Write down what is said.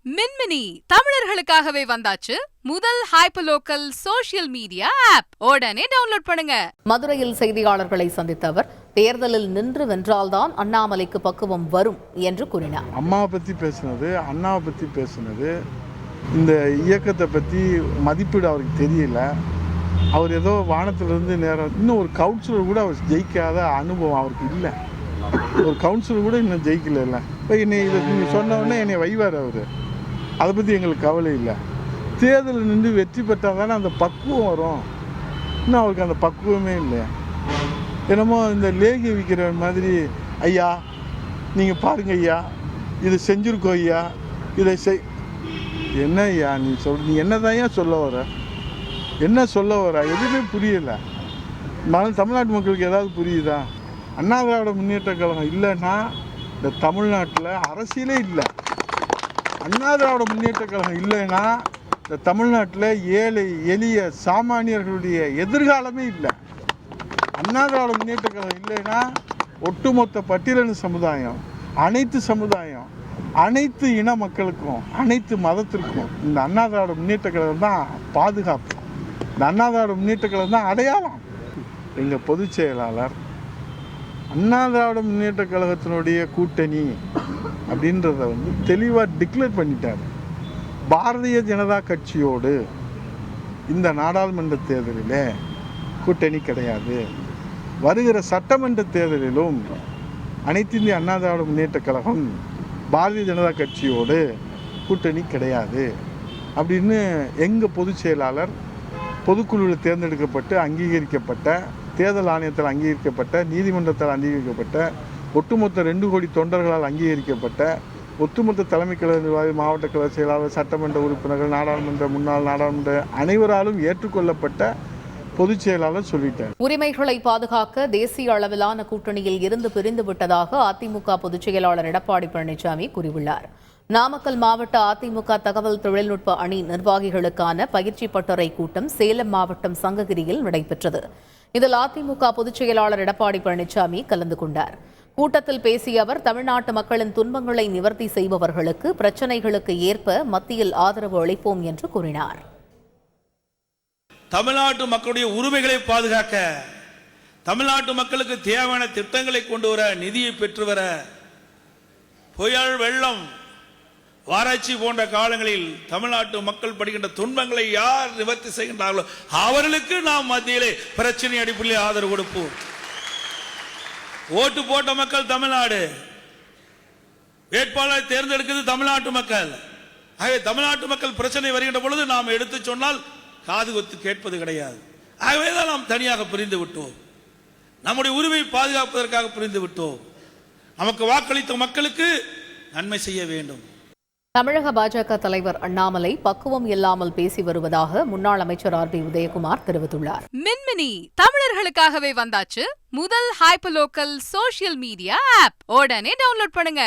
மின்மினி தமிழர்களுக்காகவே வந்தாச்சு முதல் hyperlocal social media app. உடனே டவுன்லோட் பண்ணுங்க. மதுரையில் செய்தியாளர்களை சந்தித்த அவர் தேர்தலில் நின்று வென்றால்தான் அண்ணாமலைக்கு பக்குவம் வரும் என்று கூறினார். அம்மாவை பற்றி பேசினது, அண்ணாவை பற்றி பேசினது, இந்த இயக்கத்தை பற்றி மதிப்பீடு அவருக்கு தெரியல. அவர் ஏதோ வானத்திலிருந்து நேரம், இன்னும் ஒரு கவுன்சிலர் கூட அவர் ஜெயிக்காத அனுபவம் அவருக்கு இல்லை. ஒரு கவுன்சிலர் கூட இன்னும் ஜெயிக்கல. இல்லை இப்போ என்னை இதை நீங்கள் சொன்னோடனே என்னை வைவார் அவர். அதை பற்றி எங்களுக்கு கவலை இல்லை. தேர்தலில் நின்று வெற்றி பெற்றால் தானே அந்த பக்குவம் வரும். இன்னும் அவருக்கு அந்த பக்குவமே இல்லை. என்னமோ இந்த லேகிய விற்கிற மாதிரி, ஐயா நீங்கள் பாருங்க ஐயா, இதை செஞ்சுருக்கோம் ஐயா, இதை என்ன ஐயா நீ நீ என்ன தான் ஏன் சொல்ல வர, என்ன சொல்ல வர, எதுவுமே புரியலை. தமிழ்நாட்டு மக்களுக்கு ஏதாவது புரியுதா? அண்ணா திராவிட முன்னேற்ற கழகம் இல்லைன்னா இந்த தமிழ்நாட்டில் அரசியலே இல்லை. அண்ணா திராவிட முன்னேற்ற கழகம் இல்லைன்னா இந்த தமிழ்நாட்டில் ஏழை எளிய சாமானியர்களுடைய எதிர்காலமே இல்லை. அண்ணா திராவிட முன்னேற்ற கழகம் இல்லைன்னா ஒட்டுமொத்த பட்டியலின சமுதாயம், அனைத்து சமுதாயம், அனைத்து இன மக்களுக்கும், அனைத்து மதத்திற்கும் இந்த அண்ணா திராவிட முன்னேற்ற கழகம் தான் பாதுகாப்பு. இந்த அண்ணா திராவிட முன்னேற்ற கழகம் தான் அடையாளம். எங்கள் பொதுச் செயலாளர் அண்ணா திராவிட முன்னேற்ற கழகத்தினுடைய கூட்டணி அப்படின்றத தெளிவாக டிக்ளேர் பண்ணிட்டார். பாரதிய ஜனதா கட்சியோடு இந்த நாடாளுமன்ற தேர்தலில் கூட்டணி கிடையாது. வருகிற சட்டமன்ற தேர்தலிலும் அனைத்து இந்திய அண்ணா திராவிட முன்னேற்ற கழகம் பாரதிய ஜனதா கட்சியோடு கூட்டணி கிடையாது அப்படின்னு எங்கள் பொதுச் செயலாளர் பொதுக்குழுவில் தேர்ந்தெடுக்கப்பட்டு அங்கீகரிக்கப்பட்ட, தேர்தல் ஆணையத்தால் அங்கீகரிக்கப்பட்ட, நீதிமன்றத்தால் அங்கீகரிக்கப்பட்ட, ஒட்டுமொத்த 2 கோடி தொண்டர்களால் அங்கீகரிக்கப்பட்ட, ஒட்டுமொத்த தலைமை கழக நிர்வாகி, மாவட்ட கழக செயலாளர், சட்டமன்ற உறுப்பினர்கள், நாடாளுமன்ற முன்னாள் நாடாளுமன்ற அனைவராலும் ஏற்றுக்கொள்ளப்பட்ட பொதுச் செயலாளர் சொல்லிட்டார். உரிமைகளை பாதுகாக்க தேசிய அளவிலான கூட்டணியில் இருந்து பிரிந்து விட்டதாக அதிமுக பொதுச் செயலாளர் எடப்பாடி பழனிசாமி கூறியுள்ளார். நாமக்கல் மாவட்ட அதிமுக தகவல் தொழில்நுட்ப அணி நிர்வாகிகளுக்கான பயிற்சி பட்டறை கூட்டம் சேலம் மாவட்டம் சங்ககிரியில் நடைபெற்றது. இதில் அதிமுக பொதுச் செயலாளர் எடப்பாடி பழனிசாமி கலந்து கொண்டார். கூட்டத்தில் பேசிய அவர் தமிழ்நாட்டு மக்களின் துன்பங்களை நிவர்த்தி செய்பவர்களுக்கு, பிரச்சனைகளுக்கு ஏற்ப மத்தியில் ஆதரவு அளிப்போம் என்று கூறினார். தமிழ்நாட்டு மக்களுடைய உரிமைகளை பாதுகாக்க, தமிழ்நாட்டு மக்களுக்கு தேவையான திட்டங்களை கொண்டு வர, நிதியை பெற்று வர, புயல், வெள்ளம், வறட்சி போன்ற காலங்களில் தமிழ்நாட்டு மக்கள் படுகின்ற துன்பங்களை யார் நிவர்த்தி செய்கின்றார்களோ அவர்களுக்கு நாம் மத்தியிலே பிரச்சனை அடிப்படையில் ஆதரவு கொடுப்போம். ஓட்டு போட்ட மக்கள் தமிழ்நாடு, வேட்பாளரை தேர்ந்தெடுக்கிறது தமிழ்நாட்டு மக்கள். ஆகவே தமிழ்நாட்டு மக்கள் பிரச்சனை வருகின்ற பொழுது நாம் எடுத்து சொன்னால் காது கொத்து கேட்பது கிடையாது. ஆகவேதான் நாம் தனியாக பிரிந்து விட்டோம். நம்முடைய உரிமை பாதுகாப்பதற்காக பிரிந்து விட்டோம். நமக்கு வாக்களித்த மக்களுக்கு நன்மை செய்ய வேண்டும். தமிழக பாஜக தலைவர் அண்ணாமலை பக்குவம் இல்லாமல் பேசி வருவதாக முன்னாள் அமைச்சர் RB உதயகுமார் தெரிவித்துள்ளார். மின்மினி தமிழர்களுக்காகவே வந்தாச்சு முதல் ஹைப்பர்லோக்கல் சோஷியல் மீடியா ஆப். உடனே டவுன்லோட் பண்ணுங்க.